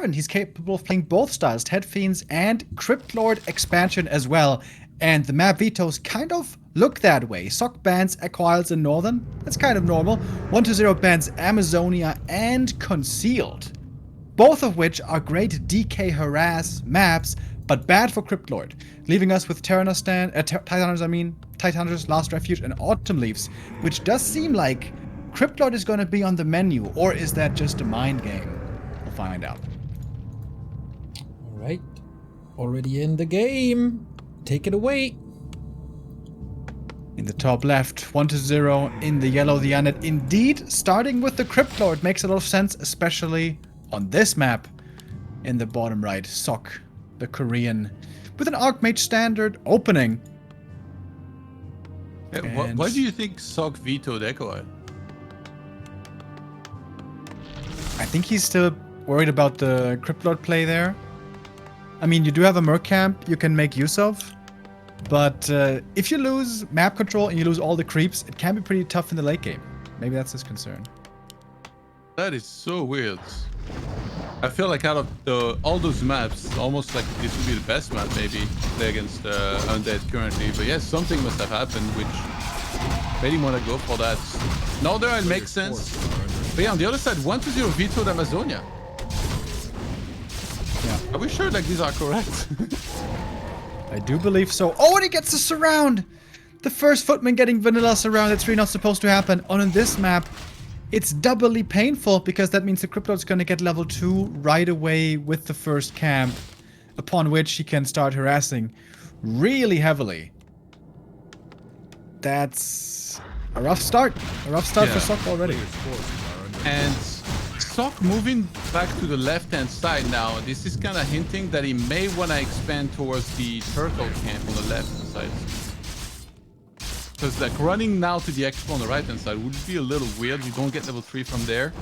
different. He's capable of playing both styles, Ted Fiends and Cryptlord expansion as well. And the map vetoes kind of look that way. Sock bans Aquilds and Northern. That's kind of normal. 120 bans Amazonia and Concealed. Both of which are great DK harass maps, but bad for Cryptlord. Leaving us with Titanhunters, Last Refuge, and Autumn Leaves. Which does seem like Cryptlord is going to be on the menu. Or is that just a mind game? We'll find out. Alright. Already in the game. Take it away. In the top left, 1-0. In the yellow, the Undead. Indeed, starting with the Cryptlord makes a lot of sense, especially on this map. In the bottom right, Sok, the Korean, with an Archmage standard opening. Yeah, why do you think Sok vetoed Echo? I think he's still worried about the Cryptlord play there. I mean, you do have a Merc camp you can make use of, but if you lose map control and you lose all the creeps, it can be pretty tough in the late game. Maybe that's his concern. That is so weird. I feel like out of all those maps, almost like this would be the best map maybe to play against Undead currently. But yes, something must have happened which made him want to go for that. Northern it makes sense. But yeah, on the other side, 1-0 vetoed Amazonia. Yeah. Are we sure like these are correct? I do believe so. Oh, and he gets a surround! The first footman getting vanilla surround. That's really not supposed to happen. On this map, it's doubly painful because that means the Cryptlord's gonna get level 2 right away with the first camp, upon which he can start harassing really heavily. That's a rough start. A rough start for Sok already. And Sok moving back to the left-hand side now. This is kind of hinting that he may want to expand towards the turtle camp on the left-hand side. Because like running now to the expo on the right-hand side would be a little weird. You don't get level 3 from there.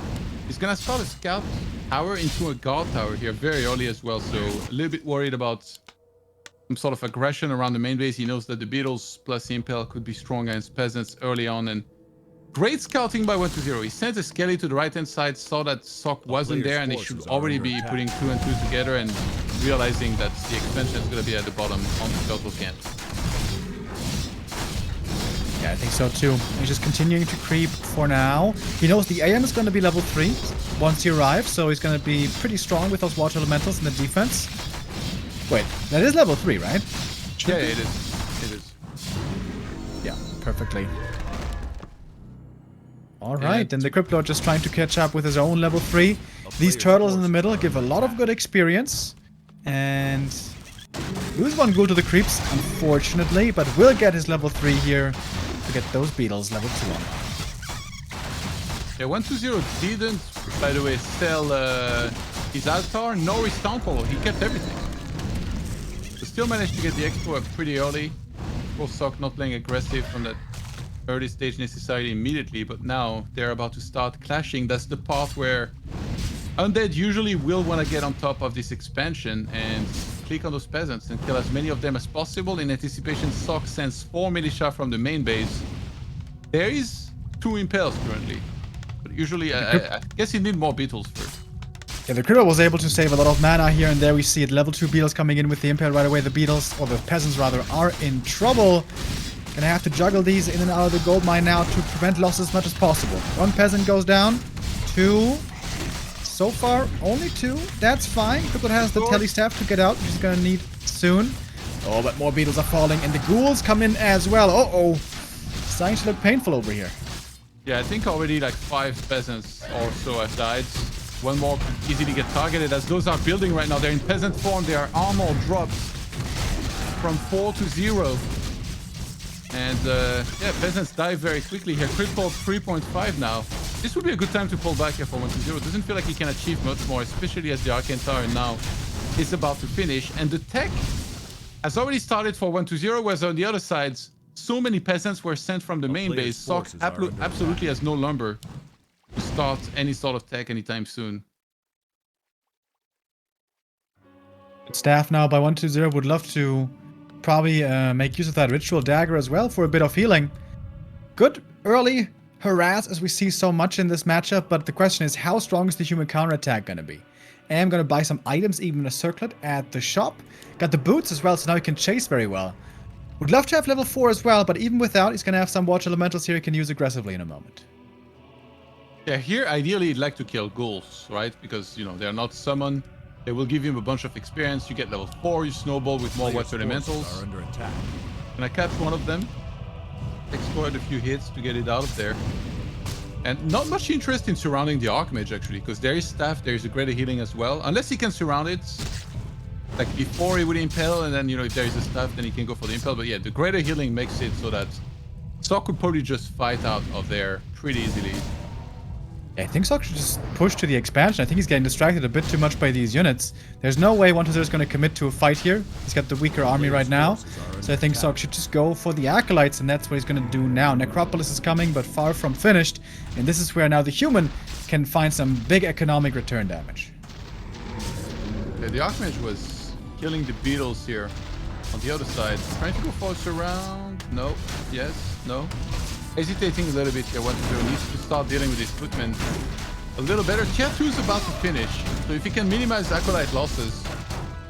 He's going to start a scout tower into a guard tower here very early as well. So a little bit worried about some sort of aggression around the main base. He knows that the Beetles plus Impel could be strong against peasants early on. And great scouting by 1-0. He sent a Skelly to the right-hand side, saw that Sok wasn't there, and he should already be putting 2 and 2 together and realizing that the expansion is going to be at the bottom on the turtle camp. Yeah, I think so too. He's just continuing to creep for now. He knows the AM is going to be level 3 once he arrives, so he's going to be pretty strong with those water elementals in the defense. Wait, that is level 3, right? Yeah, it is. It is. Yeah, perfectly. Alright, and the Cryptlord just trying to catch up with his own level 3. These turtles in the middle give a lot of good experience. And lose one ghoul to the creeps, unfortunately, but will get his level 3 here to get those beetles level 2 on. Yeah, 1-0 didn't, by the way, sell his altar nor his town hall. He kept everything. So still managed to get the expo up pretty early. Of course, Sok not playing aggressive from that early stage necessarily immediately, but now they're about to start clashing. That's the part where Undead usually will want to get on top of this expansion and click on those peasants and kill as many of them as possible. In anticipation, Sok sends 4 militia from the main base. There is 2 impels currently, but usually I guess you need more beetles first. Yeah, the Cryptlord was able to save a lot of mana here, and there we see it. Level 2 beetles coming in with the impel right away. The beetles, or the peasants rather, are in trouble. Gonna have to juggle these in and out of the gold mine now to prevent loss as much as possible. 1 peasant goes down. 2. So far, only 2. That's fine. Cryptlord has the tele staff to get out, which he's gonna need soon. Oh, but more beetles are falling, and the ghouls come in as well. Uh-oh. Starting to look painful over here. Yeah, I think already like 5 peasants or so have died. 1 more could easily get targeted as those are building right now. They're in peasant form. Their armor drops from 4 to 0. And yeah, peasants die very quickly here. Cryptlord 3.5 now. This would be a good time to pull back here for 1-0. Doesn't feel like he can achieve much more, especially as the Arcane Tower now is about to finish. And the tech has already started for 1-0, whereas on the other side, so many peasants were sent from the main base. Sok absolutely has no lumber to start any sort of tech anytime soon. Staff now by 1-0 would love to probably make use of that ritual dagger as well for a bit of healing. Good early harass as we see so much in this matchup, but the question is how strong is the human counterattack going to be? I am going to buy some items, even a circlet at the shop. Got the boots as well, so now he can chase very well. Would love to have level 4 as well, but even without, he's going to have some watch elementals here he can use aggressively in a moment. Yeah, here ideally you'd like to kill ghouls, right? Because, you know, they're not summoned. They will give him a bunch of experience. You get level 4, you snowball with more watch elementals. Under attack. Can I catch one of them? Exploit a few hits to get it out of there. And not much interest in surrounding the Archmage, actually, because there is staff, there is a greater healing as well. Unless he can surround it. Like before he would impale, and then, you know, if there is a staff, then he can go for the impale. But yeah, the greater healing makes it so that Sock could probably just fight out of there pretty easily. I think Sock should just push to the expansion. I think he's getting distracted a bit too much by these units. There's no way 120 is going to commit to a fight here. He's got the weaker army right now. So I think Sock should just go for the Acolytes, and that's what he's going to do now. Necropolis is coming, but far from finished. And this is where now the human can find some big economic return damage. Yeah, the Archmage was killing the beetles here on the other side. Trying to go for a surround. No. Yes. No. Hesitating a little bit here. 120 needs to start dealing with his footmen a little better. Tier 2 is about to finish, so if he can minimize Acolyte losses,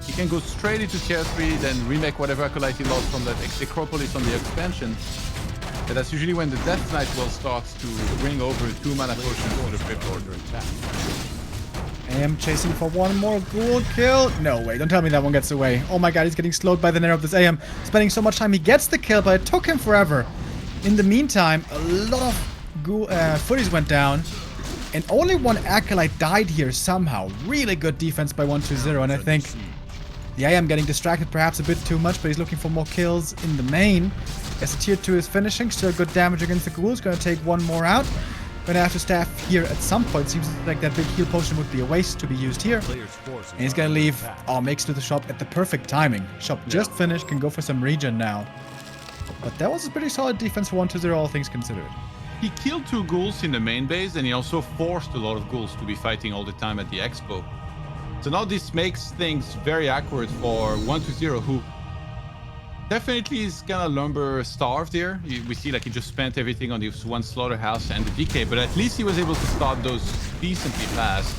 he can go straight into Tier 3, then remake whatever Acolyte he lost from that Necropolis on the expansion. And that's usually when the Death Knight will start to bring over 2 mana potions to the Crypt Lord. I am chasing for one more ghoul kill. No way, don't tell me that one gets away. Oh my god, he's getting slowed by the Nair of this AM. Spending so much time, he gets the kill, but it took him forever. In the meantime, a lot of footies went down, and only one Acolyte died here somehow. Really good defense by 120, and I think the AM getting distracted perhaps a bit too much, but he's looking for more kills in the main. As the tier 2 is finishing, still good damage against the ghouls. Gonna take one more out. Gonna have to staff here at some point. Seems like that big heal potion would be a waste to be used here. And he's gonna leave. Oh, makes it to the shop at the perfect timing. Shop just finished, can go for some regen now. But that was a pretty solid defense for 120, all things considered. He killed 2 ghouls in the main base, and he also forced a lot of ghouls to be fighting all the time at the expo. So now this makes things very awkward for 120, who definitely is kind of lumber starved here. We see like he just spent everything on this one slaughterhouse and the DK, but at least he was able to start those decently fast.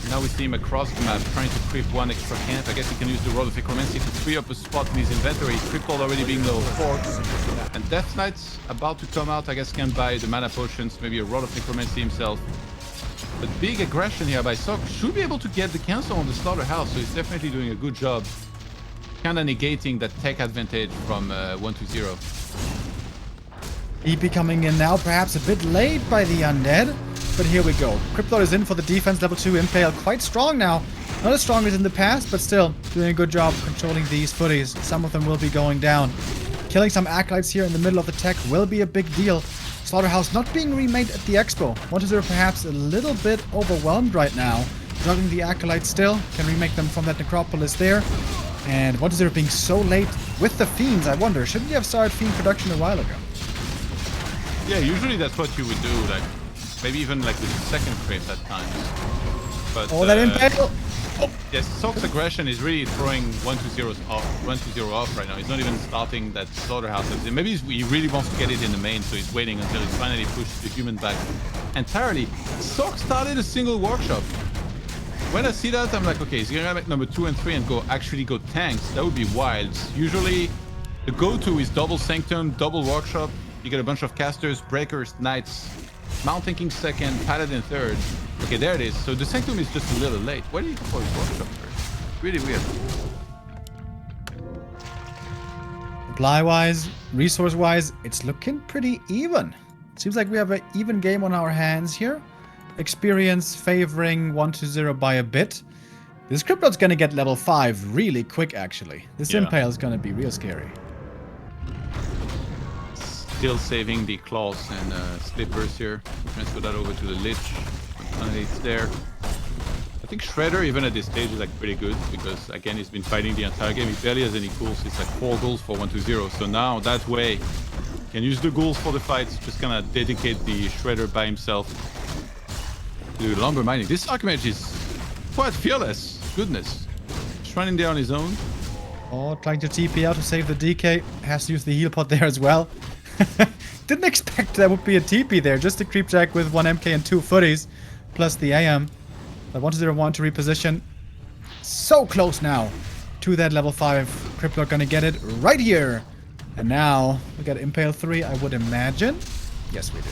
Now we see him across the map trying to creep one extra camp. I guess he can use the Rod of Necromancy to free up a spot in his inventory. Crippled already being level 4. And Death Knight's about to come out. I guess can buy the mana potions, maybe a Rod of Necromancy himself. But big aggression here by Sock. Should be able to get the cancel on the slaughterhouse, so he's definitely doing a good job. Kind of negating that tech advantage from 120. EP coming in now, perhaps a bit late by the undead. But here we go. Cryptlord is in for the defense, level 2 Impale. Quite strong now. Not as strong as in the past, but still doing a good job controlling these footies. Some of them will be going down. Killing some Acolytes here in the middle of the tech will be a big deal. Slaughterhouse not being remade at the expo. 120 perhaps a little bit overwhelmed right now. Juggling the Acolytes still. Can remake them from that Necropolis there. And 120 being so late with the Fiends, I wonder. Shouldn't you have started Fiend production a while ago? Yeah, usually that's what you would do. Like, maybe even like with the second crypt at times. But that Impale! Oh. Yes, Sock's aggression is really throwing 120 off right now. He's not even starting that slaughterhouse. Maybe he really wants to get it in the main, so he's waiting until he's finally pushed the human back entirely. Sock started a single workshop. When I see that, I'm like, okay, he's gonna make number 2 and 3 and actually go tanks. That would be wild. Usually, the go-to is double Sanctum, double workshop. You get a bunch of casters, breakers, knights, Mountain King second, Paladin third. Okay, there it is. So the Sanctum is just a little late. Why did he go for his workshop first? Really weird. Supply-wise, resource-wise, it's looking pretty even. Seems like we have an even game on our hands here. Experience favoring 120 by a bit. This Cryptod's gonna get level 5 really quick, actually. This Impale is gonna be real scary. Still saving the claws and slippers here. Transfer that over to the Lich. Finally, it's there. I think Shredder, even at this stage, is like pretty good because again, he's been fighting the entire game. He barely has any ghouls. It's like 4 ghouls for 120. So now that way, you can use the ghouls for the fights. Just kind of dedicate the Shredder by himself. Dude, lumber mining. This Archmage is quite fearless. Goodness. Just running there on his own. Oh, trying to TP out to save the DK. Has to use the heal pot there as well. Didn't expect there would be a TP there. Just a creepjack with 1 MK and 2 footies. Plus the AM. But 1-0-1 to reposition. So close now to that level 5. Crypto gonna get it right here. And now we got Impale 3, I would imagine. Yes, we do.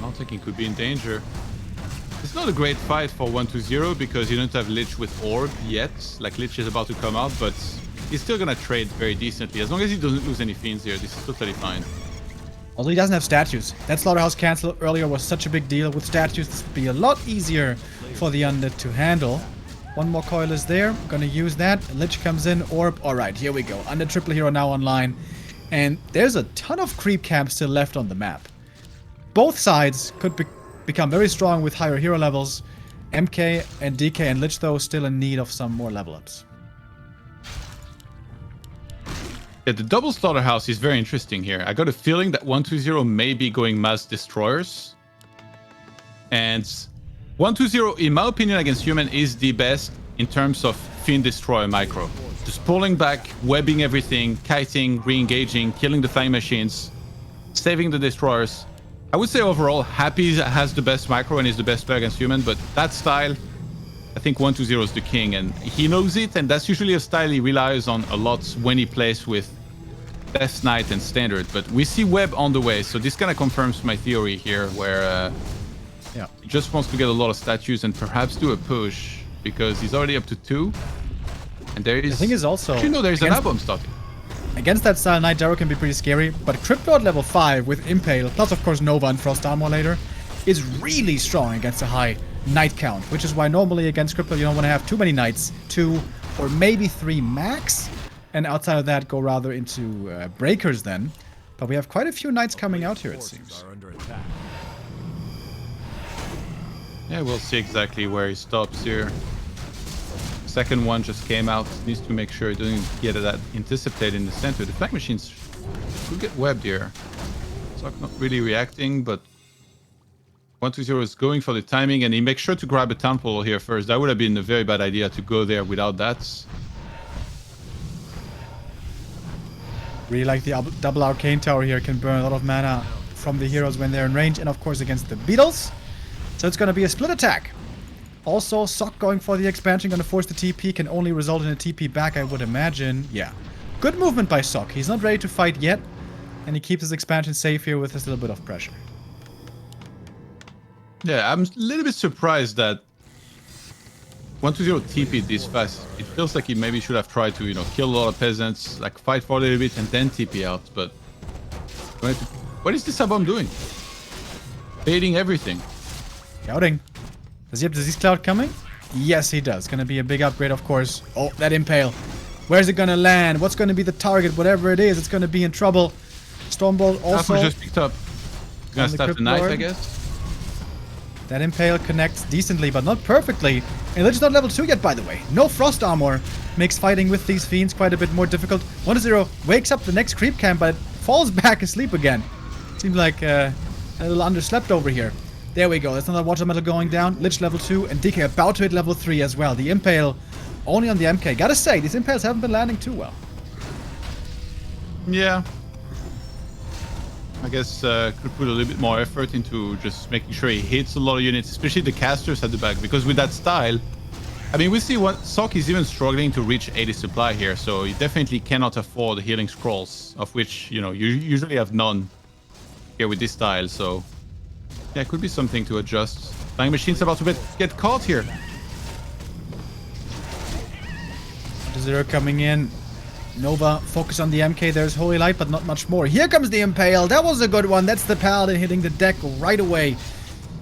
I'm thinking could be in danger. It's not a great fight for 1-2-0 because you don't have Lich with Orb yet. Like, Lich is about to come out, but he's still gonna trade very decently. As long as he doesn't lose any fiends here, this is totally fine. Although he doesn't have statues. That Slaughterhouse cancel earlier was such a big deal. With statues, this would be a lot easier for the Undead to handle. One more coil is there. Gonna use that. Lich comes in. Orb. Alright, here we go. Undead Triple Hero now online. And there's a ton of creep camps still left on the map. Both sides could become very strong with higher hero levels. MK and DK and Lich, though, still in need of some more level ups. Yeah, the double Slaughterhouse is very interesting here. I got a feeling that 1-2-0 may be going Mass Destroyers. And 1-2-0, in my opinion, against human is the best in terms of Fiend Destroyer micro. Just pulling back, webbing everything, kiting, re-engaging, killing the flying machines, saving the destroyers. I would say overall, Happy has the best micro and is the best player against human, but that style, I think 1-2-0 is the king, and he knows it, and that's usually a style he relies on a lot when he plays with Death Knight and Standard. But we see Web on the way, so this kind of confirms my theory here, where he just wants to get a lot of statues and perhaps do a push, because he's already up to 2. And there is... The thing is also... You know, there's an album starting. Against that style, Knight Darrow can be pretty scary, but Crypto at level 5 with Impale, plus of course Nova and Frost Armor later, is really strong against a high Knight count, which is why normally against Crypto you don't want to have too many Knights, 2 or maybe 3 max, and outside of that go rather into Breakers then. But we have quite a few Knights coming out here, it seems. Yeah, we'll see exactly where he stops here. Second one just came out. Needs to make sure it doesn't get that intercepted in the center. The flag machines will get webbed here. Sock not really reacting, but 1-2-0 is going for the timing, and he makes sure to grab a town portal here first. That would have been a very bad idea to go there without that. Really like the double Arcane Tower here, can burn a lot of mana from the heroes when they're in range, and of course against the Beetles. So it's going to be a split attack. Also, Sock going for the expansion, going to force the TP, can only result in a TP back, I would imagine. Yeah. Good movement by Sock. He's not ready to fight yet, and he keeps his expansion safe here with a little bit of pressure. Yeah, I'm a little bit surprised that 1-2-0 TP'd this fast. It feels like he maybe should have tried to, you know, kill a lot of peasants, like fight for a little bit and then TP out, but... What is this Abom doing? Baiting everything. Scouting. Does he have Disease Cloud coming? Yes, he does. Gonna be a big upgrade, of course. Oh, that Impale. Where's it gonna land? What's gonna be the target? Whatever it is, it's gonna be in trouble. Stormbolt also... just picked up. He's gonna start the knife, I guess. That Impale connects decently, but not perfectly. And Lich is not level 2 yet, by the way. No Frost Armor. Makes fighting with these fiends quite a bit more difficult. 1-0 wakes up the next creep camp, but falls back asleep again. Seems like a little underslept over here. There we go. That's another water metal going down. Lich level 2 and DK about to hit level 3 as well. The Impale only on the MK. Gotta say, these Impales haven't been landing too well. Yeah. I guess could put a little bit more effort into just making sure he hits a lot of units, especially the casters at the back, because with that style, I mean, we see what Sock is even struggling to reach 80 supply here, so he definitely cannot afford the healing scrolls, of which, you know, you usually have none here with this style, so yeah, it could be something to adjust. Flying Machine's about to get caught here. 1-0 coming in. Nova, focus on the MK. There's Holy Light, but not much more. Here comes the Impale. That was a good one. That's the Paladin hitting the deck right away.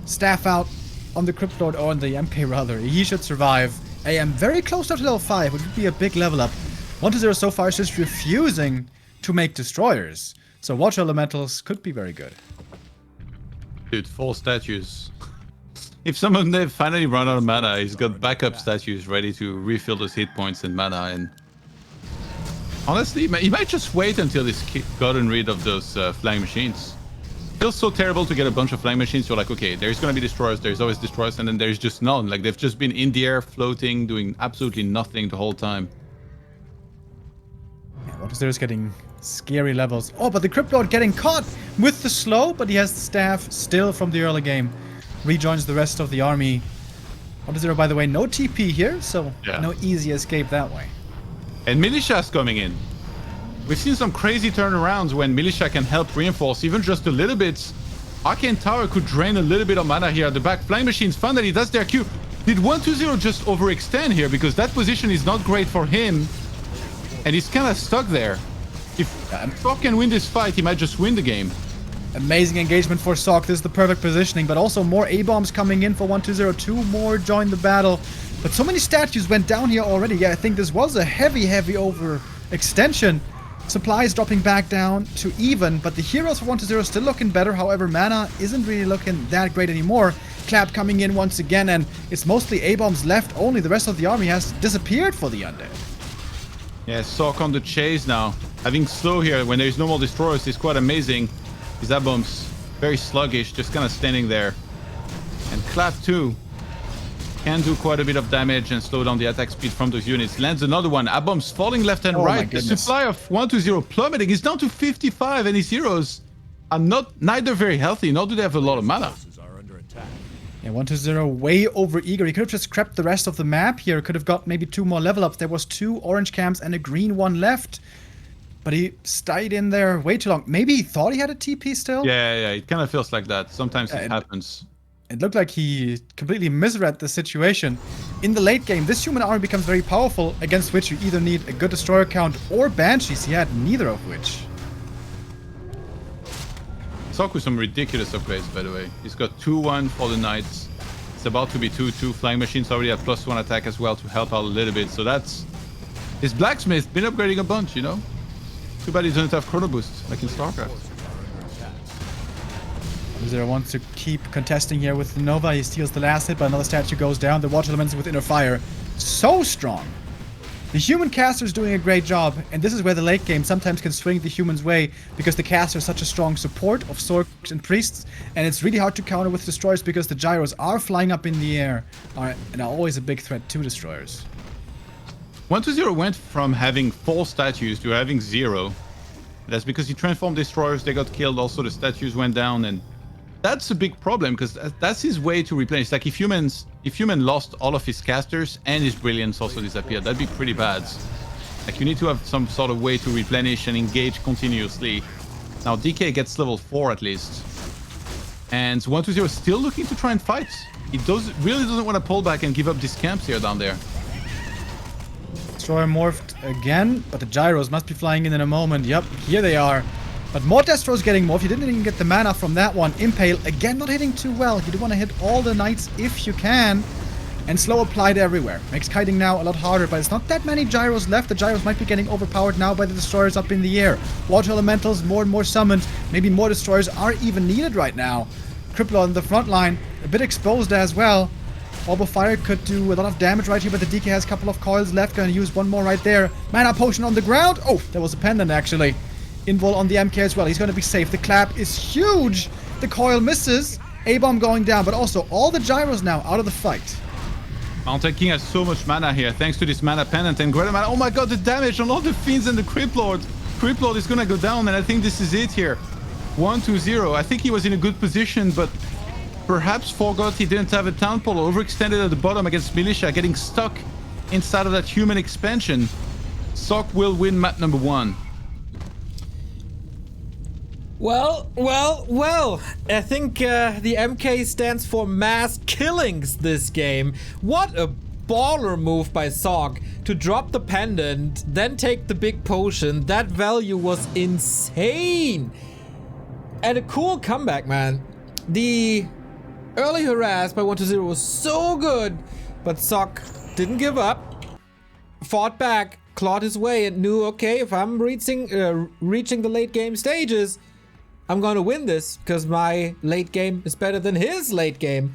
Staff out on the Crypt Lord, or on the MK rather. He should survive. AM very close to level 5, which would be a big level up. 1-0 so far is just refusing to make destroyers. So Water Elementals could be very good. Dude, 4 statues. If some of them finally run out of mana, he's got backup statues ready to refill those hit points and mana, and honestly, he might just wait until he's gotten rid of those flying machines. It feels so terrible to get a bunch of flying machines. You're like, okay, there's gonna be destroyers, there's always destroyers, and then there's just none. Like, they've just been in the air, floating, doing absolutely nothing the whole time. Yeah, Water is getting scary levels. Oh, but the Crypt Lord getting caught with the slow, but he has the staff still from the early game. Rejoins the rest of the army. 1-0, by the way, no TP here, so Yeah. no easy escape that way. And Militia's coming in. We've seen some crazy turnarounds when Militia can help reinforce even just a little bit. Arcane Tower could drain a little bit of mana here at the back. Flying Machines finally does their Q. Did 1-2-0 just overextend here? Because that position is not great for him. And he's kind of stuck there. If Sok can win this fight, he might just win the game. Amazing engagement for Sok. This is the perfect positioning, but also more A-bombs coming in for 1-2-0. 2 more join the battle. But so many statues went down here already. Yeah, I think this was a heavy overextension. Supplies dropping back down to even, but the heroes for 1-2-0 still looking better. However, mana isn't really looking that great anymore. Clap coming in once again, and it's mostly A-bombs left only. The rest of the army has disappeared for the undead. Yeah, Sok on the chase now. Having slow here when there's no more destroyers is quite amazing. His A-bombs very sluggish, just kind of standing there. And Clap too can do quite a bit of damage and slow down the attack speed from those units. Lands another one. A-bombs falling left and Oh my right. The goodness. supply of 1-2-0 plummeting is down to 55, and his heroes are neither very healthy, nor do they have a lot of mana. Yeah, 1-2-0 way over eager. He could have just crept the rest of the map here. Could have got maybe 2 more level ups. There was 2 orange camps and a green one left. But he stayed in there way too long. Maybe he thought he had a TP still? Yeah, it kind of feels like that. Sometimes it happens. It looked like he completely misread the situation. In the late game, this human army becomes very powerful, against which you either need a good destroyer count or banshees. He had neither of which. Sok with some ridiculous upgrades, by the way. He's got 2-1 for the knights. It's about to be 2-2. Flying Machines already have +1 attack as well to help out a little bit. So that's... His blacksmith been upgrading a bunch, you know? Too bad he doesn't have chrono boost like in StarCraft. 1-2-0 wants to keep contesting here with the Nova. He steals the last hit, but another statue goes down. The water elements with inner fire. So strong. The human caster is doing a great job, and this is where the late game sometimes can swing the human's way, because the caster is such a strong support of Sorks and Priests, and it's really hard to counter with destroyers because the gyros are flying up in the air and are always a big threat to destroyers. 1-2-0 went from having 4 statues to having 0. That's because he transformed destroyers, they got killed, also the statues went down, and that's a big problem because that's his way to replenish. Like if human lost all of his casters and his brilliance also disappeared, that'd be pretty bad. Like you need to have some sort of way to replenish and engage continuously. Now DK gets level 4 at least. And 1-2-0 is still looking to try and fight. He really doesn't want to pull back and give up these camps here down there. Destroyer morphed again, but the gyros must be flying in a moment. Yep, here they are. But more Destros getting morphed. You didn't even get the mana from that one. Impale, again, not hitting too well. You do want to hit all the knights if you can. And slow applied everywhere. Makes kiting now a lot harder, but it's not that many gyros left. The gyros might be getting overpowered now by the destroyers up in the air. Water elementals, more and more summoned. Maybe more destroyers are even needed right now. Crippler on the front line, a bit exposed as well. Orb of Fire could do a lot of damage right here, but the DK has a couple of coils left. Gonna use one more right there. Mana potion on the ground. Oh, there was a pendant actually. Invul on the MK as well. He's going to be safe. The clap is huge. The coil misses. A-bomb going down, but also all the gyros now out of the fight. Mountain King has so much mana here thanks to this mana pendant and greater mana. Oh my god, the damage on all the fiends and the Crypt Lord. Crypt Lord is going to go down, and I think this is it here. 1-2-0. I think he was in a good position, but perhaps forgot he didn't have a Town Pole. Overextended at the bottom against Militia, getting stuck inside of that human expansion. Sok will win map number 1. Well. I think the MK stands for mass killings this game. What a baller move by Sok to drop the pendant, then take the big potion. That value was insane. And a cool comeback, man. The early harass by 1-2-0 was so good, but Sok didn't give up. Fought back, clawed his way, and knew, okay, if I'm reaching the late game stages, I'm gonna win this because my late game is better than his late game.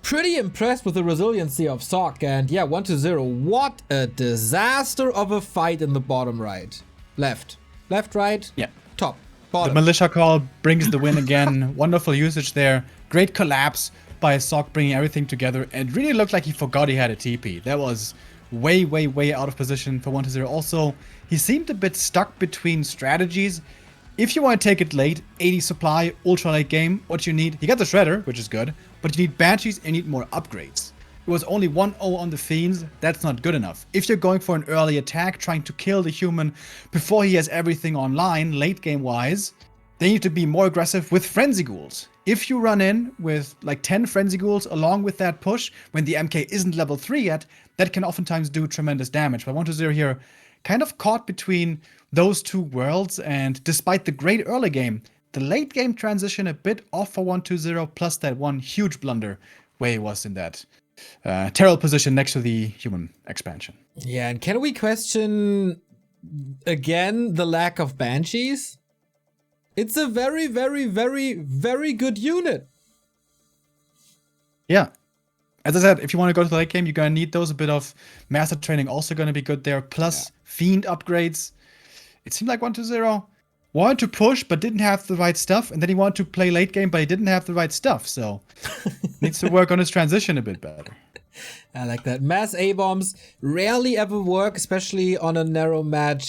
Pretty impressed with the resiliency of Sok, and yeah, 1-2-0. What a disaster of a fight in the bottom right. Left, right, Yeah. top, The bottom. militia call brings the win again. Wonderful usage there. Great collapse by Sok, bringing everything together. It really looked like he forgot he had a TP. That was way out of position for 1-2-0. Also, he seemed a bit stuck between strategies. If you want to take it late, 80 supply, ultra late game, what you need, you got the Shredder, which is good, but you need Banshees and you need more upgrades. it was only 1-0 on the Fiends. That's not good enough. If you're going for an early attack, trying to kill the human before he has everything online, late game wise, they need to be more aggressive with Frenzy Ghouls. If you run in with like 10 Frenzy Ghouls along with that push, when the MK isn't level 3 yet, that can oftentimes do tremendous damage. But 1-0 here kind of caught between those two worlds, and despite the great early game, the late game transition a bit off for 1-0, plus that one huge blunder where he was in that terrible position next to the human expansion. Yeah, and can we question again the lack of Banshees? It's a very, very, very, very good unit. Yeah. As I said, if you want to go to the late game, you're going to need those. A bit of master training also going to be good there. Plus Fiend upgrades. It seemed like 1-0 wanted to push, but didn't have the right stuff. And then he wanted to play late game, but he didn't have the right stuff. So needs to work on his transition a bit better. I like that. Mass A-bombs rarely ever work, especially on a narrow map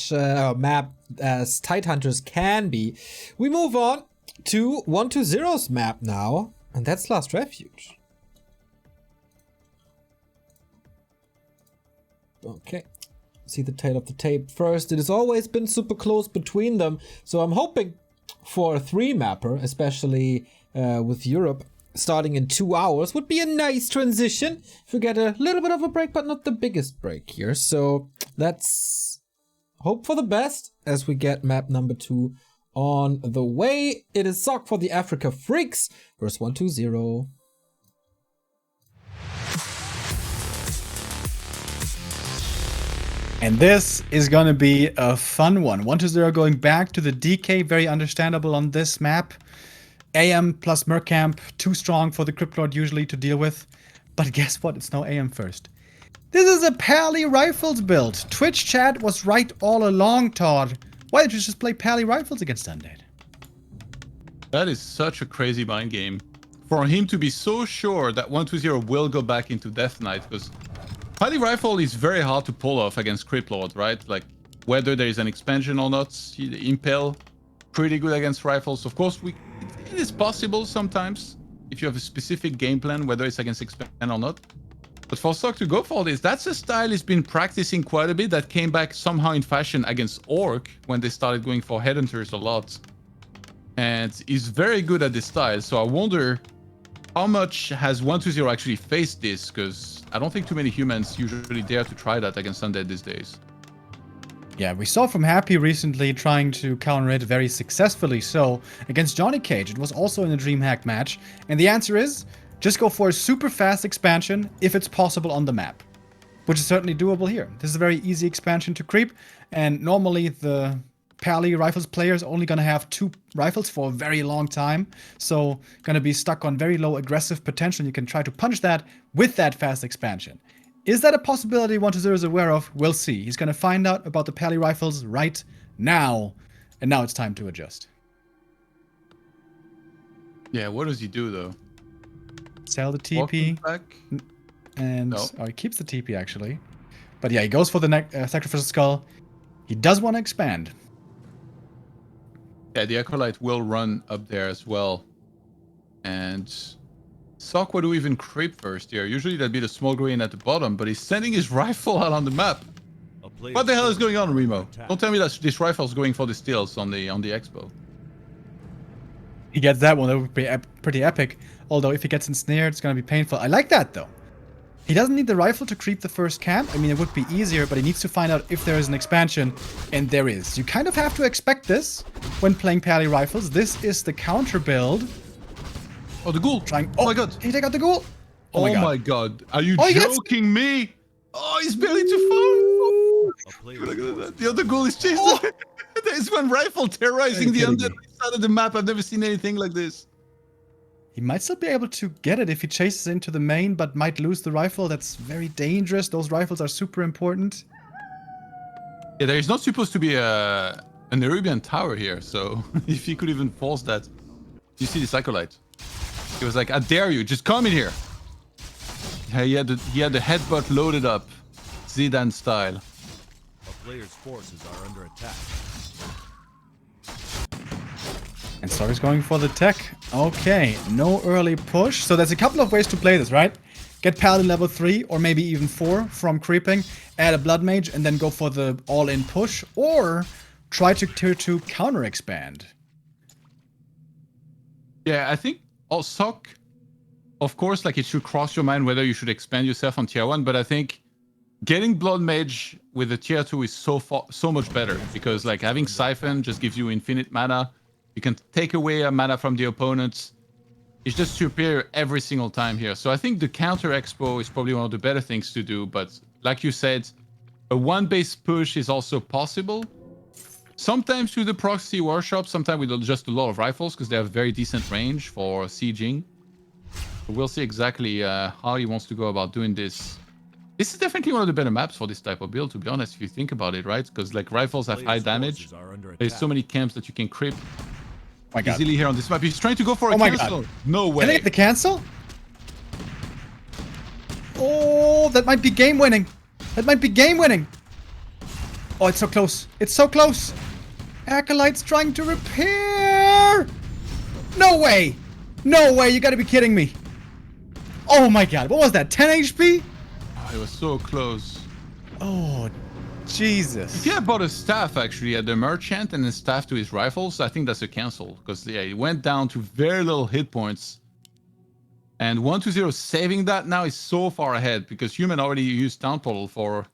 as Tidehunters can be. We move on to 1-0's map now, and that's Last Refuge. Okay. See the tail of the tape first. It has always been super close between them, so I'm hoping for a 3-mapper, especially with Europe starting in 2 hours, would be a nice transition if we get a little bit of a break, but not the biggest break here. So let's hope for the best as we get map number 2 on the way. It is Sock for the Africa Freaks versus 1-0. And this is going to be a fun one. 1-0 going back to the DK, very understandable on this map. AM plus Mercamp, too strong for the Crypt Lord usually to deal with. But guess what? It's no AM first. This is a Pally Rifles build. Twitch chat was right all along, Todd. Why did you just play Pally Rifles against Undead? That is such a crazy mind game. For him to be so sure that 1-0 will go back into Death Knight, because Pally Rifle is very hard to pull off against Crypt Lord, right? Like, whether there is an expansion or not, Impel, pretty good against rifles. Of course, it is possible sometimes if you have a specific game plan, whether it's against expand or not. But for Sock to go for this, that's a style he's been practicing quite a bit. That came back somehow in fashion against Orc when they started going for Headhunters a lot. And he's very good at this style. So I wonder how much has 1-2-0 actually faced this, because I don't think too many humans usually dare to try that against Undead these days. Yeah, we saw from Happy recently trying to counter it very successfully. So against Johnny Cage, it was also in a DreamHack match. And the answer is, just go for a super fast expansion if it's possible on the map. Which is certainly doable here. This is a very easy expansion to creep. And normally the Pally Rifles player is only going to have 2 rifles for a very long time. So going to be stuck on very low aggressive potential. You can try to punch that with that fast expansion. Is that a possibility 1-2-0 is aware of? We'll see. He's going to find out about the Pally Rifles right now. And now it's time to adjust. Yeah, what does he do though? Sell the TP. Back? And No. oh, he keeps the TP actually. But yeah, he goes for the Sacrificial Skull. He does want to expand. Yeah, the Acolyte will run up there as well. And Sock would do even creep first here. Usually that'd be the small green at the bottom, but he's sending his rifle out on the map. What the hell is going on, Remo? Don't tell me that this rifle's going for the steals on the expo. He gets that one. That would be pretty epic. Although if he gets ensnared, it's going to be painful. I like that though. He doesn't need the rifle to creep the first camp. I mean, it would be easier, but he needs to find out if there is an expansion. And there is. You kind of have to expect this when playing Pally Rifles. This is the counter build. Oh, the ghoul. Oh my god. Can you take out the ghoul? Oh my god. Are you joking me? Oh, he's barely too far. Look at that. The other ghoul is chasing. Oh. There's one rifle terrorizing the undead side of the map. I've never seen anything like this. He might still be able to get it if he chases into the main, but might lose the rifle. That's very dangerous. Those rifles are super important. Yeah, there is not supposed to be an Arabian tower here, so if he could even force that. You see this Acolyte? He was like, I dare you, just come in here. Yeah, he had the headbutt loaded up, Zidane style. A player's forces are under attack. And Sorry's going for the tech. Okay, no early push. So there's a couple of ways to play this, right? Get Paladin level 3 or maybe even 4 from creeping, add a Blood Mage, and then go for the all-in push, or try to tier 2 counter expand. Yeah, I think SOC, of course, like it should cross your mind whether you should expand yourself on tier 1, but I think getting Blood Mage with the tier 2 is so much better, because like having Siphon just gives you infinite mana. You can take away a mana from the opponents. It's just superior every single time here. So I think the counter expo is probably one of the better things to do, but like you said, a one-base push is also possible. Sometimes with the proxy workshop, sometimes with just a lot of rifles, because they have very decent range for sieging. We'll see exactly how he wants to go about doing this. This is definitely one of the better maps for this type of build, to be honest, if you think about it, right? Because like rifles have high damage. There's so many camps that you can creep easily here on this map. He's trying to go for a cancel. God. No way. Can I get the cancel? Oh, that might be game winning. That might be game winning. Oh, it's so close. It's so close. Acolyte's trying to repair. No way. No way. You gotta be kidding me. Oh my god. What was that? 10 HP? Oh, it was so close. Oh, Jesus. If he had bought a staff actually at the merchant and a staff to his rifles, I think that's a cancel. Because yeah, he went down to very little hit points. And 120 saving that now is so far ahead because Human already used Town Portal for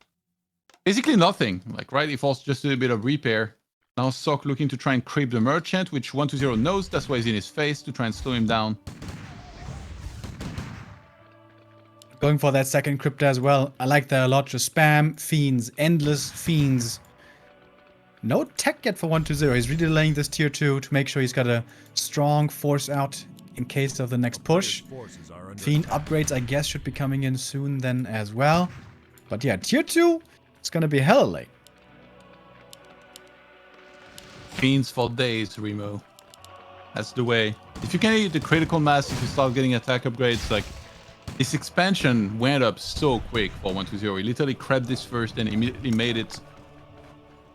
basically nothing. Like, right? He falls just a bit of repair. Now Sok looking to try and creep the merchant, which 120 knows. That's why he's in his face to try and slow him down. Going for that second crypta as well. I like that a lot. Just spam, fiends, endless fiends. No tech yet for 120. He's really delaying this tier 2 to make sure he's got a strong force out in case of the next push. Fiend upgrades, I guess, should be coming in soon then as well. But yeah, tier 2, it's gonna be hella late. Fiends for days, Remo. That's the way. If you can hit the critical mass, if you start getting attack upgrades, like this expansion went up so quick for 120. He literally crept this first and immediately made it.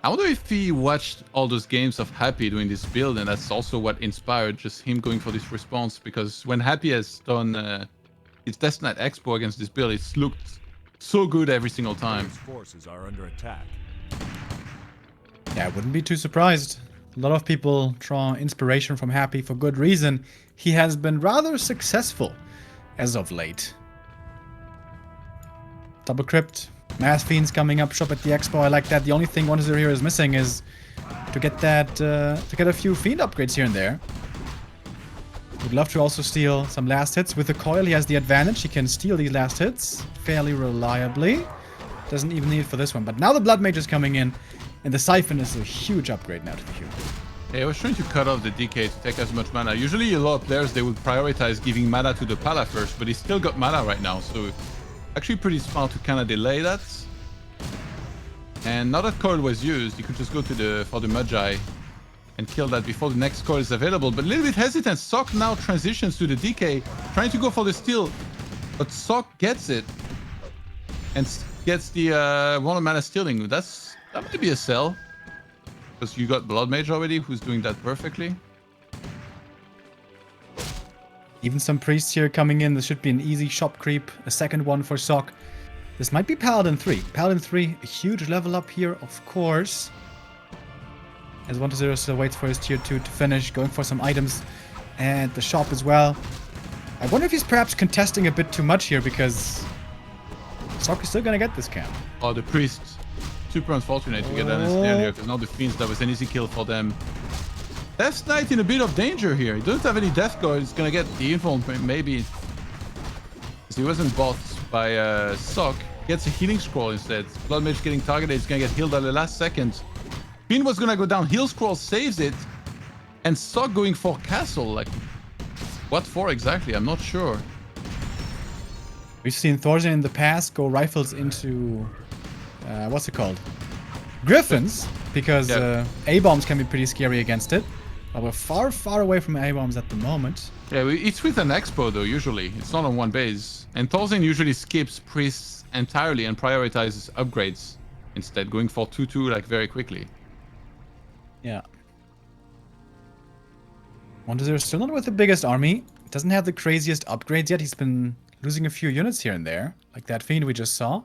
I wonder if he watched all those games of Happy doing this build, and that's also what inspired just him going for this response. Because when Happy has done his Death Knight Expo against this build, it's looked so good every single time. Forces are under attack. Yeah, I wouldn't be too surprised. A lot of people draw inspiration from Happy for good reason. He has been rather successful as of late. Double crypt. Mass Fiends coming up shop at the expo. I like that. The only thing 120 here is missing is to get that, to get a few Fiend upgrades here and there. Would love to also steal some last hits. With the coil, he has the advantage. He can steal these last hits fairly reliably. Doesn't even need it for this one. But now the Blood Mage is coming in, and the Siphon is a huge upgrade now to the Human. Yeah, I was trying to cut off the DK to take as much mana. Usually a lot of players, they would prioritize giving mana to the Pala first, but he's still got mana right now, so actually pretty smart to kind of delay that. And now that coil was used, you could just go to for the Magi and kill that before the next coil is available. But a little bit hesitant. Sok now transitions to the DK, trying to go for the steal, but Sok gets it and gets the 1 mana stealing. That might be a sell. Because you got Blood Mage already, who's doing that perfectly. Even some priests here coming in. This should be an easy shop creep. A second one for Sok. This might be Paladin 3. Paladin 3, a huge level up here, of course. As 120 still waits for his tier 2 to finish. Going for some items at the shop as well. I wonder if he's perhaps contesting a bit too much here, because Sok is still gonna get this camp. Oh, the priest. Super unfortunate to get that earlier, because now the Fiends, that was an easy kill for them. Death Knight in a bit of danger here. He doesn't have any death guard. He's gonna get the info, maybe. Because he wasn't bought by Sok. Gets a healing scroll instead. Blood Mage getting targeted. He's gonna get healed at the last second. Fiend was gonna go down. Heal scroll saves it. And Sok going for castle. Like, what for exactly? I'm not sure. We've seen Thorzen in the past go rifles into... what's it called? Griffins, because A-bombs can be pretty scary against it. But we're far, far away from A-bombs at the moment. Yeah, it's with an expo though, usually. It's not on one base. And Thorzen usually skips priests entirely and prioritizes upgrades instead, going for 2-2 like very quickly. Yeah. 120 still not with the biggest army. Doesn't have the craziest upgrades yet. He's been Losing a few units here and there, like that Fiend we just saw.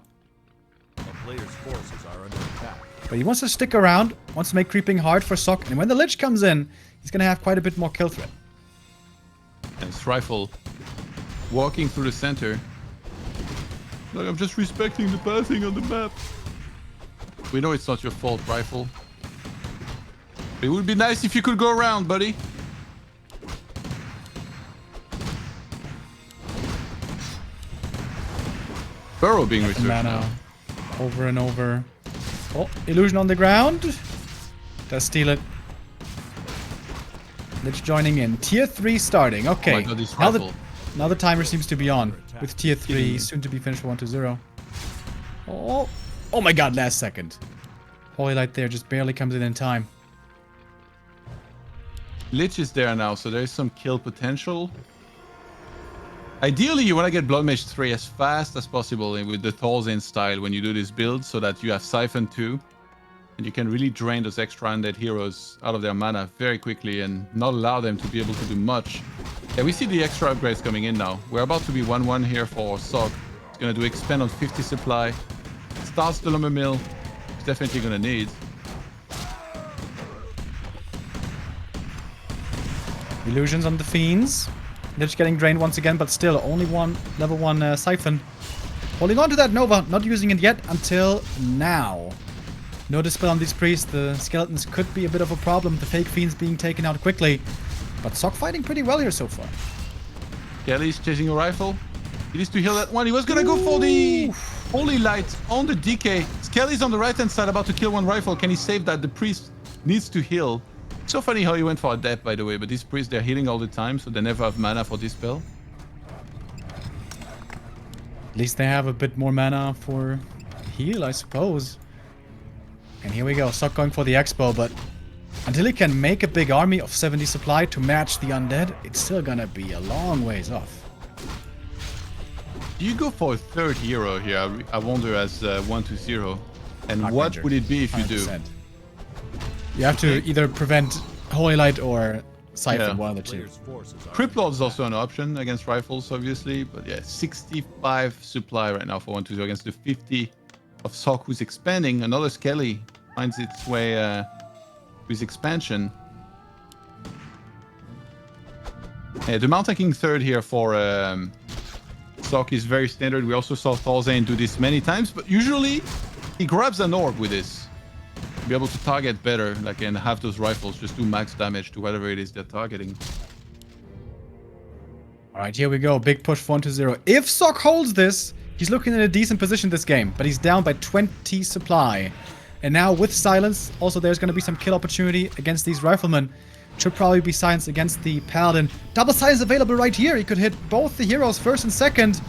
A player's forces are under attack. But he wants to stick around, wants to make creeping hard for Sok, and when the Lich comes in, he's gonna have quite a bit more kill threat. And it's Rifle walking through the center. Like, I'm just respecting the pathing on the map. We know it's not your fault, Rifle. It would be nice if you could go around, buddy. Burrow being researched now. Over and over. Oh, illusion on the ground. Does steal it. Lich joining in. Tier 3 starting. Okay. Oh my God, this now, Rifle. now the timer seems to be on. With Tier 3 soon to be finished for 1-0. Oh. Oh my God, last second. Holy Light there just barely comes in time. Lich is there now, so there's some kill potential. Ideally, you want to get Blood Mage 3 as fast as possible with the Thorzane style when you do this build, so that you have Siphon 2. And you can really drain those extra undead heroes out of their mana very quickly and not allow them to be able to do much. Yeah, we see the extra upgrades coming in now. We're about to be 1-1 here for Sok. It's going to do expand on 50 supply. Starts the lumber mill. It's definitely going to need. Illusions on the Fiends. Lich getting drained once again, but still only one level 1 Siphon. Holding on to that Nova, not using it yet until now. No dispel on these priests. The skeletons could be a bit of a problem. The fake Fiends being taken out quickly. But Sok fighting pretty well here so far. Kelly's chasing a Rifle. He needs to heal that one. He was going to go for the Holy Light on the DK. Skelly's on the right-hand side about to kill one Rifle. Can he save that? The priest needs to heal. So funny how he went for a death, by the way, but these priests, they're healing all the time, so they never have mana for this spell. At least they have a bit more mana for heal, I suppose. And here we go, Sok going for the Expo, but until he can make a big army of 70 supply to match the undead, it's still gonna be a long ways off. Do you go for a third hero here? I wonder, as 1-0. And Dark what Ranger, would it be if you do? 100%. You have to either prevent Holy Light or Siphon, Yeah. one of the two. Player's forces are Crypt Lord is also an option against Rifles, obviously, but yeah, 65 supply right now for 1-0 against the 50 of Sok, who's expanding. Another Skelly finds its way to his expansion. Yeah, the Mount King third here for Sok is very standard. We also saw Thorzane do this many times, but usually he grabs an orb with this. Be able to target better, like, and have those Rifles just do max damage to whatever it is they're targeting. Alright, here we go. Big push for 1-0. If Sok holds this, he's looking in a decent position this game, but he's down by 20 supply. And now with Silence, also there's going to be some kill opportunity against these Riflemen. Should probably be Silence against the Paladin. Double Silence available right here. He could hit both the heroes first and second.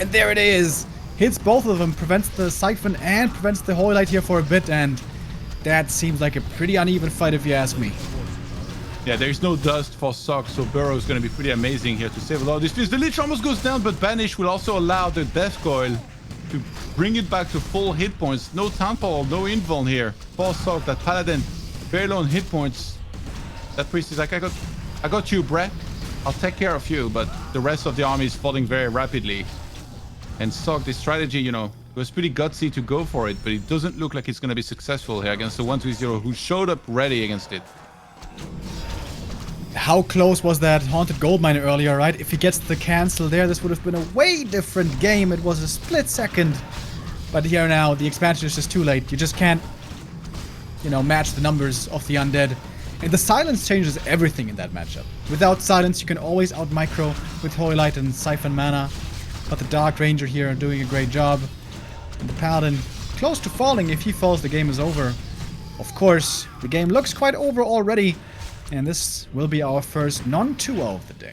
And there it is. Hits both of them, prevents the Siphon and prevents the Holy Light here for a bit, and that seems like a pretty uneven fight if you ask me. Yeah, there's no dust for Sok, so Burrow is going to be pretty amazing here to save a lot of this piece. The Lich almost goes down, but Banish will also allow the Death Coil to bring it back to full hit points. No Temple, no Invuln here for Sok. That Paladin, very low on hit points. That Priest is like, I got you, Brett. I'll take care of you, but the rest of the army is falling very rapidly. And Sok, this strategy, you know, it was pretty gutsy to go for it, but it doesn't look like it's going to be successful here against the 1-0 who showed up ready against it. How close was that Haunted Goldmine earlier, right? If he gets the cancel there, this would have been a way different game. It was a split second. But here now, the expansion is just too late. You just can't, you know, match the numbers of the undead. And the Silence changes everything in that matchup. Without Silence, you can always out-micro with Holy Light and Siphon mana. But the Dark Ranger here are doing a great job. And the Paladin close to falling. If he falls, the game is over. Of course, the game looks quite over already. And this will be our first non-2-0 of the day.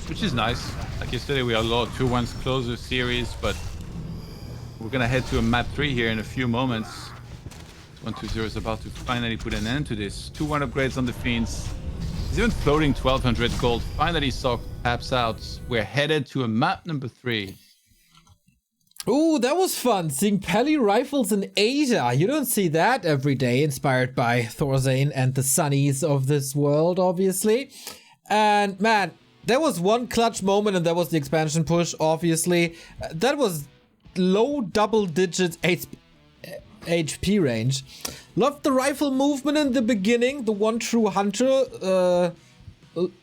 Which is nice. Like yesterday, we had a lot of 2-1s closer series, but we're going to head to a map 3 here in a few moments. 1-2-0 is about to finally put an end to this. 2-1 upgrades on the Fiends. He's even floating 1200 gold. Finally, Sok taps out. We're headed to a map number 3. Ooh, that was fun, seeing Pally rifles in Asia. You don't see that every day, inspired by Thorzane and the Sunnies of this world, obviously. And man, There was one clutch moment, and that was the expansion push, obviously. That was low double digit HP range. Loved the rifle movement in the beginning. The one true hunter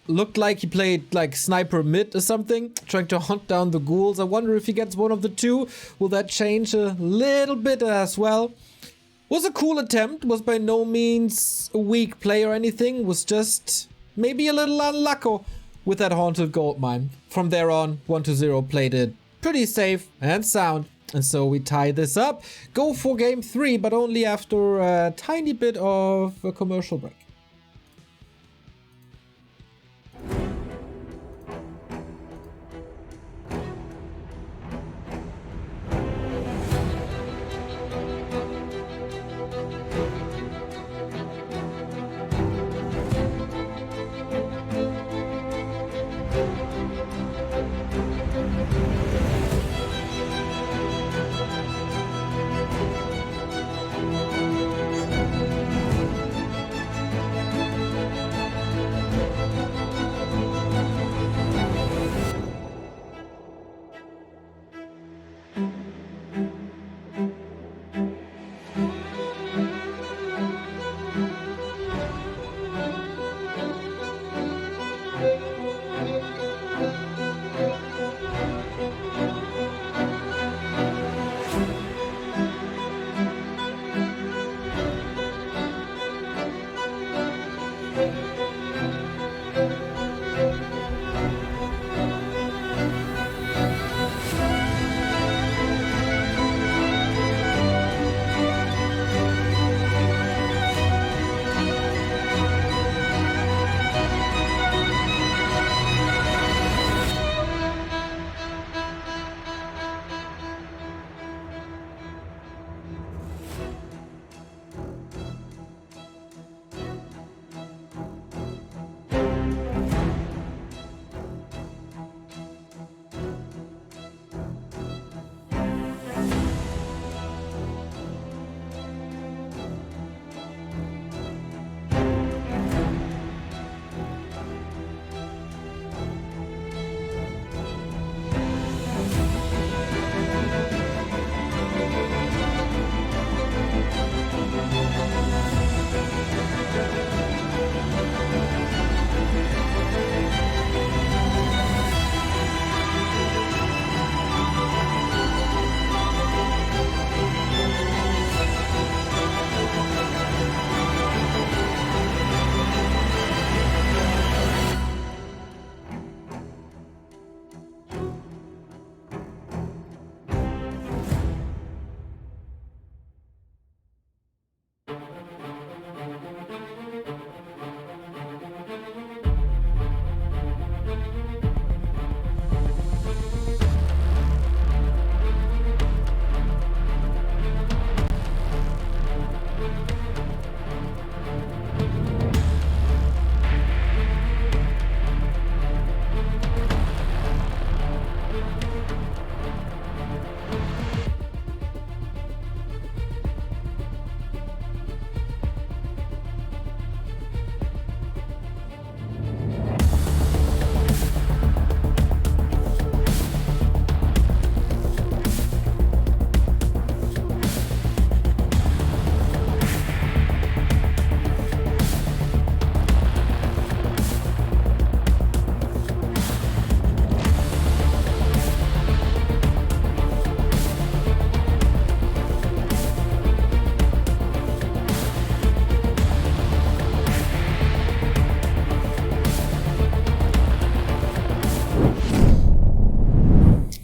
looked like he played like sniper mid or something, trying to hunt down the ghouls. I wonder if he gets one of the two. Will that change a little bit as well? Was a cool attempt. Was by no means a weak play or anything. Was just maybe a little unlucky with that haunted gold mine. From there on, 1-0 played it pretty safe and sound. And so we tie this up. Go for game 3, but only after a tiny bit of a commercial break.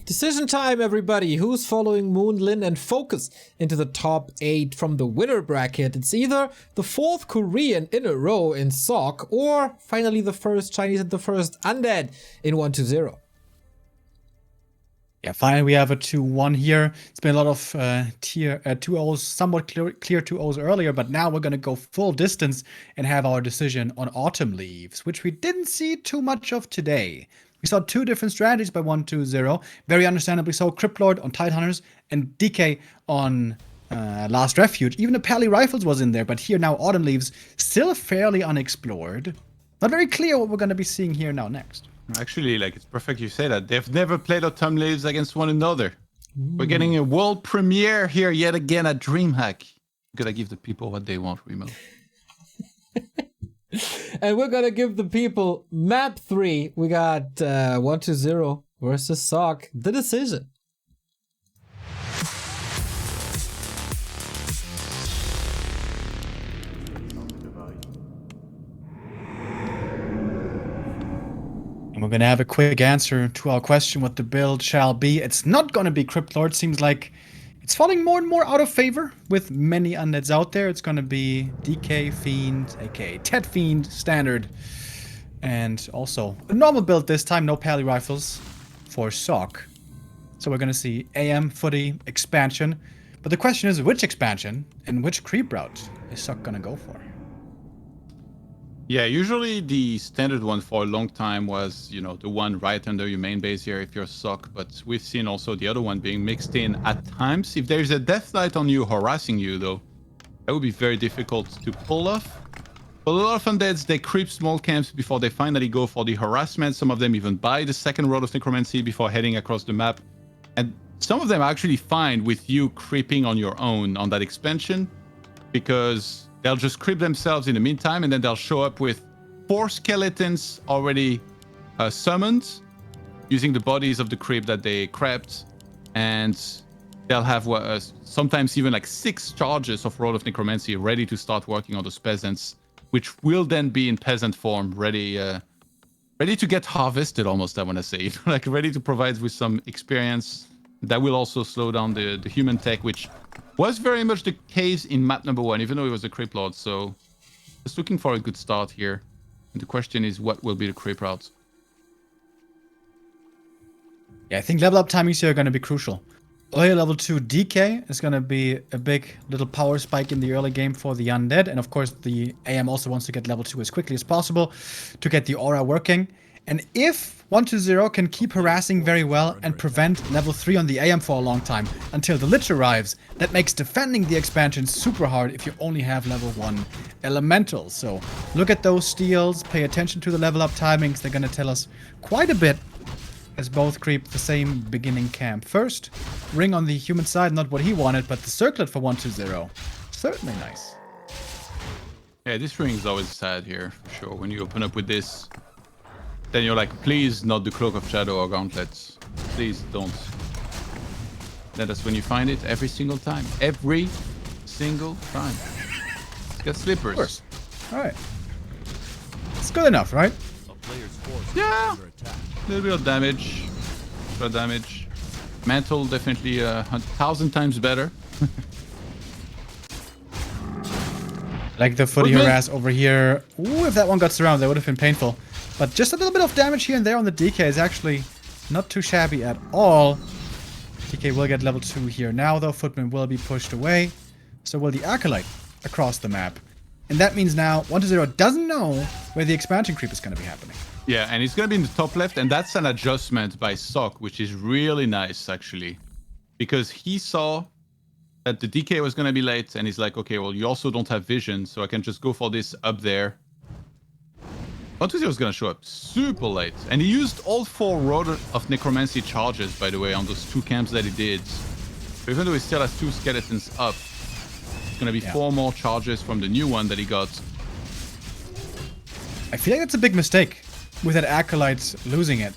Decision time, everybody. Who's following Moonlin and Focus into the top 8 from the winner bracket? It's either the 4th Korean in a row in SOC, or finally the first Chinese and the first Undead in 1-0. Yeah, finally we have a 2-1 here. It's been a lot of tier 2-0s, somewhat clear 2-0s earlier, but now we're going to go full distance and have our decision on Autumn Leaves, which we didn't see too much of today. We saw 2 different strategies by 1-0. Very understandably so. Cryptlord on Tidehunters and DK on Last Refuge. Even the Pally Rifles was in there, but here now Autumn Leaves still fairly unexplored. Not very clear what we're going to be seeing here now next. Actually, like, it's perfect you say that. They've never played autumn leaves against one another. We're getting a world premiere here yet again at DreamHack. Gotta give the people what they want, Remo. And we're gonna give the people map 3. We got 120 versus Sock. The decision. And we're going to have a quick answer to our question what the build shall be. It's not going to be Crypt Lord. Seems like it's falling more and more out of favor with many undeads out there. It's going to be DK Fiend, aka Tet Fiend, standard. And also a normal build this time, no pally rifles for Sock. So we're going to see AM, Footy, expansion. But the question is which expansion and which creep route is Sock going to go for? Yeah, usually the standard one for a long time was, you know, the one right under your main base here if you're Sock, but we've seen also the other one being mixed in at times. If there's a Death Knight on you harassing you, though, that would be very difficult to pull off. But a lot of undeads, they creep small camps before they finally go for the harassment. Some of them even buy the second Road of Necromancy before heading across the map. And some of them are actually fine with you creeping on your own on that expansion, because they'll just creep themselves in the meantime, and then they'll show up with 4 skeletons already summoned, using the bodies of the creep that they crept, and they'll have sometimes even like 6 charges of Road of Necromancy ready to start working on those peasants, which will then be in peasant form, ready to get harvested almost, I want to say. Like ready to provide with some experience. That will also slow down the human tech, which was very much the case in map number 1, even though it was a creep lord. So just looking for a good start here. And the question is, what will be the creep route? Yeah, I think level up timings here are going to be crucial. Early level 2 DK is going to be a big little power spike in the early game for the undead. And of course, the AM also wants to get level 2 as quickly as possible to get the aura working. And if 120 can keep harassing very well and prevent level 3 on the AM for a long time until the Lich arrives, that makes defending the expansion super hard if you only have level 1 elementals. So look at those steals, pay attention to the level up timings. They're going to tell us quite a bit as both creep the same beginning camp. First, ring on the human side, not what he wanted, but the circlet for 120. Certainly nice. Yeah, this ring is always sad here, for sure. When you open up with this, then you're like, please, not the Cloak of Shadow or Gauntlets. Please don't. Then that's when you find it every single time. Every single time. It's got slippers. Of course. Alright. It's good enough, right? A player's force Yeah. is under attack. A little bit of damage. Extra damage. Mantle definitely 1,000 times better. Like the footy harass over here. Ooh, if that one got surrounded, that would have been painful. But just a little bit of damage here and there on the DK is actually not too shabby at all. DK will get level 2 here now, though. Footman will be pushed away. So will the Acolyte across the map. And that means now 120 doesn't know where the expansion creep is going to be happening. Yeah, and it's going to be in the top left, and that's an adjustment by Sock, which is really nice, actually. Because he saw that the DK was going to be late, and he's like, okay, well, you also don't have vision, so I can just go for this up there. 120 was going to show up super late, and he used all 4 Road of Necromancy charges, by the way, on those 2 camps that he did. So even though he still has 2 skeletons up, it's going to be 4 more charges from the new one that he got. I feel like that's a big mistake with that Acolyte losing it.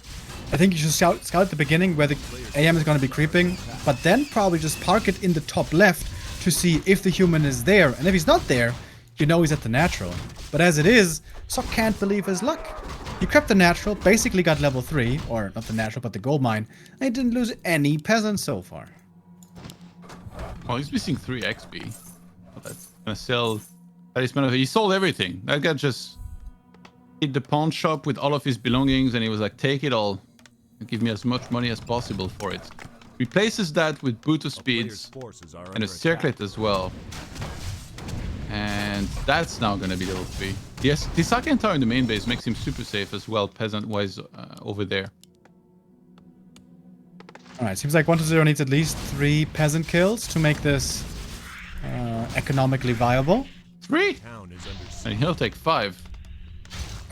I think you should scout at the beginning where the AM is going to be creeping, but then probably just park it in the top left to see if the human is there. And if he's not there, you know he's at the natural. But as it is, Sock can't believe his luck. He crept the natural, basically got level 3, or not the natural, but the gold mine, and he didn't lose any peasants so far. Oh, he's missing 3 XP. Oh, that's gonna sell. He sold everything. That guy just hit the pawn shop with all of his belongings, and he was like, take it all. Give me as much money as possible for it. Replaces that with Boot of Speeds and a Circlet as well. And that's now going to be level 3. Yes, the second tower in the main base makes him super safe as well, peasant-wise, over there. Alright, seems like 120 needs at least 3 peasant kills to make this economically viable. 3? And he'll take 5.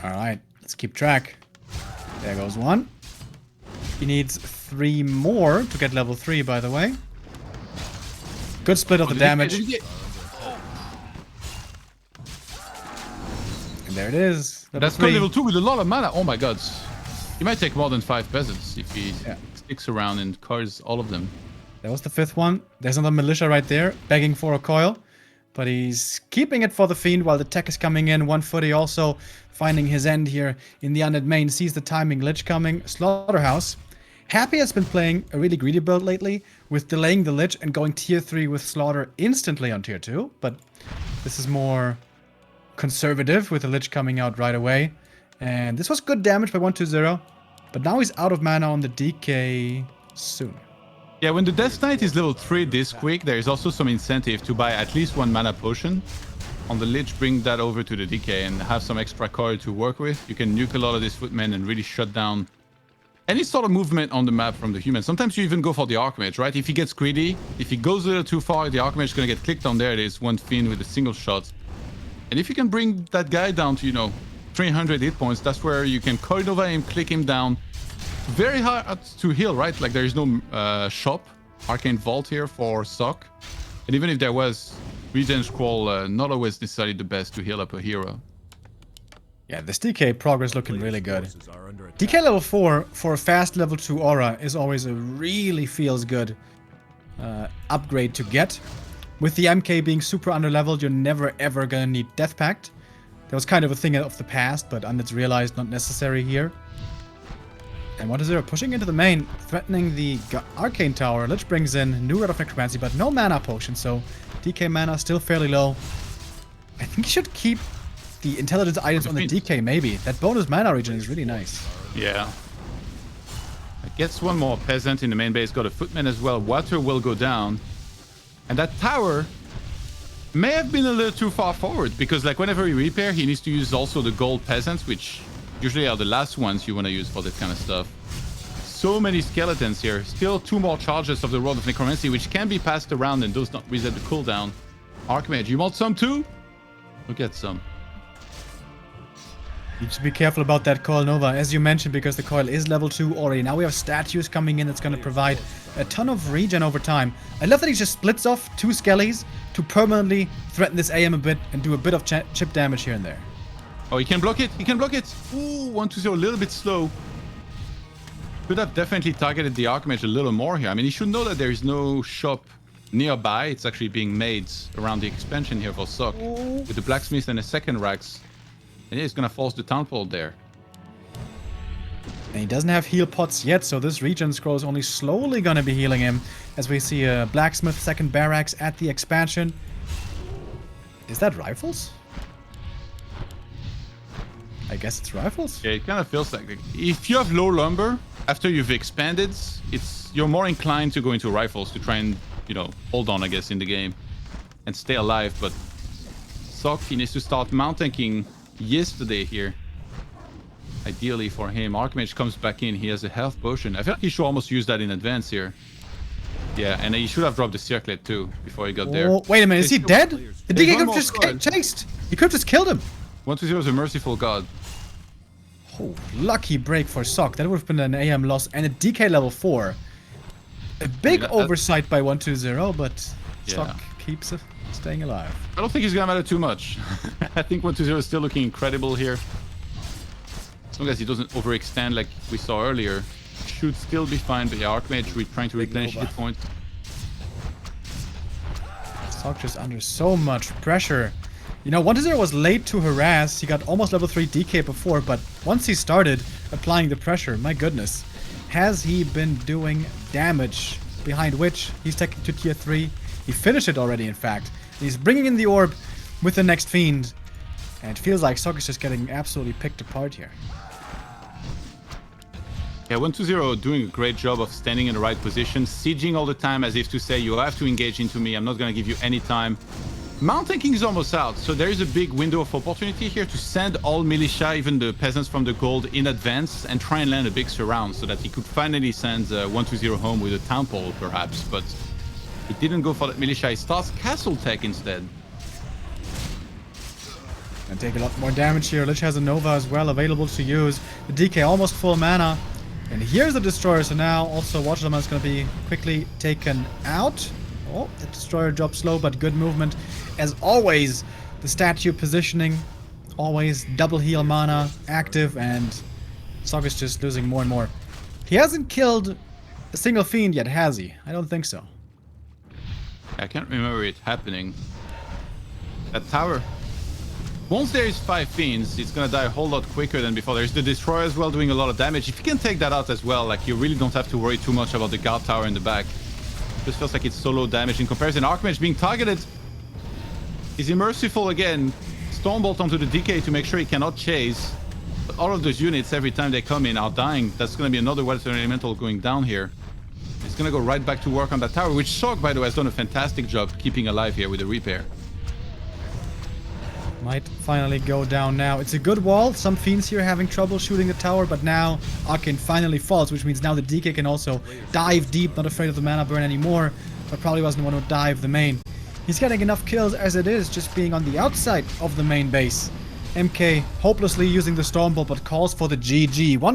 Alright, let's keep track. There goes one. He needs 3 more to get level 3, by the way. Good split of the damage. And there it is. That's good level 2 with a lot of mana. Oh my god. He might take more than 5 peasants if he sticks around and cars all of them. That was the 5th one. There's another militia right there, begging for a coil. But he's keeping it for the Fiend while the tech is coming in. 1 footy also finding his end here in the undead main. Sees the timing, Lich coming. Slaughterhouse. Happy has been playing a really greedy build lately with delaying the Lich and going tier 3 with Slaughter instantly on tier 2. But this is more conservative with the Lich coming out right away. And this was good damage by 120. But now he's out of mana on the DK soon. Yeah, when the Death Knight is level 3 this quick, there is also some incentive to buy at least 1 mana potion. On the Lich, bring that over to the DK and have some extra coil to work with. You can nuke a lot of these footmen and really shut down any sort of movement on the map from the human. Sometimes you even go for the Archmage, right? If he gets greedy, if he goes a little too far, the Archmage is going to get clicked on there. There's 1 Fiend with a single shot. And if you can bring that guy down to, 300 hit points, that's where you can coil over him, click him down. Very hard to heal, right? Like there is no shop, Arcane Vault here for Sock. And even if there was, Regen Scroll not always necessarily the best to heal up a hero. Yeah, this DK progress looking really good. DK level 4 for a fast level 2 aura is always a really feels good upgrade to get. With the MK being super underleveled, you're never ever gonna need Death Pact. That was kind of a thing of the past, but Undead's realized not necessary here. And 120 pushing into the main, threatening the Arcane Tower. Lich brings in new Red of Necromancy, but no mana potion, so DK mana still fairly low. I think he should keep the intelligence items on the DK, maybe. That bonus mana regen is really nice. Yeah. It gets 1 more peasant in the main base, got a footman as well. Water will go down. And that tower may have been a little too far forward, because like whenever he repair, he needs to use also the gold peasants, which usually are the last ones you want to use for this kind of stuff. So many skeletons here. Still 2 more charges of the Rod of Necromancy, which can be passed around and does not reset the cooldown. Archmage, you want some too? We'll get some. Need to be careful about that coil, Nova, as you mentioned, because the coil is level 2 already. Now we have statues coming in that's going to provide a ton of regen over time. I love that he just splits off 2 skellies to permanently threaten this AM a bit and do a bit of chip damage here and there. Oh, he can block it. He can block it. Ooh, 120, a little bit slow. Could have definitely targeted the Archmage a little more here. I mean, he should know that there is no shop nearby. It's actually being made around the expansion here for Sock with the Blacksmith and a second Rax. And yeah, he's going to force the Temple there. And he doesn't have heal pots yet, so this regen scroll is only slowly going to be healing him as we see a Blacksmith, second Barracks at the expansion. Is that rifles? I guess it's rifles. Yeah, it kind of feels like if you have low lumber after you've expanded, you're more inclined to go into rifles to try and hold on, I guess, in the game and stay alive. But Sock, he needs to start mount tanking yesterday here. Ideally for him, Archmage comes back in. He has a health potion. I feel like he should almost use that in advance here. Yeah, and he should have dropped the circlet too before he got there. Wait a minute, is he dead? The DK could have just chased. He could have just killed him. 120 is a merciful god. Oh, lucky break for Sock. That would have been an AM loss and a DK level 4. A big oversight by 120, but Sock keeps staying alive. I don't think he's gonna matter too much. I think 120 is still looking incredible here. As long as he doesn't overextend like we saw earlier, should still be fine. But yeah, Archmage, we're trying to replenish hit points. Sock just under so much pressure. 120 was late to harass. He got almost level 3 DK before, but once he started applying the pressure, my goodness, has he been doing damage, behind which he's taking to tier 3. He finished it already, in fact. He's bringing in the orb with the next Fiend, and it feels like Sock is just getting absolutely picked apart here. Yeah, 120 doing a great job of standing in the right position, sieging all the time as if to say, you have to engage into me, I'm not going to give you any time. Mount tanking is almost out, so there is a big window of opportunity here to send all militia, even the peasants from the gold, in advance and try and land a big surround so that he could finally send 120 home with a town pole, perhaps. But he didn't go for that militia. He starts castle tech instead. And take a lot more damage here. Lich has a Nova as well available to use. The DK almost full mana. And here's the Destroyer, so now also Watch Element is going to be quickly taken out. Oh, the Destroyer dropped slow, but good movement. As always, the statue positioning, always double heal mana, active, and Sog is just losing more and more. He hasn't killed a single Fiend yet, has he? I don't think so. I can't remember it happening. That tower. Once there is 5 Fiends, it's gonna die a whole lot quicker than before. There's the Destroyer as well doing a lot of damage. If you can take that out as well, like you really don't have to worry too much about the Guard Tower in the back. Just feels like it's so low damage in comparison. Archmage being targeted. Is he merciful again? Stormbolt onto the DK to make sure he cannot chase. But all of those units, every time they come in, are dying. That's gonna be another Weather Elemental going down here. It's gonna go right back to work on that tower, which Shock, by the way, has done a fantastic job keeping alive here with the repair. Might finally go down now. It's a good wall. Some Fiends here having trouble shooting the tower, but now Arcane finally falls, which means now the DK can also dive deep, not afraid of the mana burn anymore, but probably wasn't the one who dive the main. He's getting enough kills as it is, just being on the outside of the main base. MK hopelessly using the Stormbolt, but calls for the GG. 1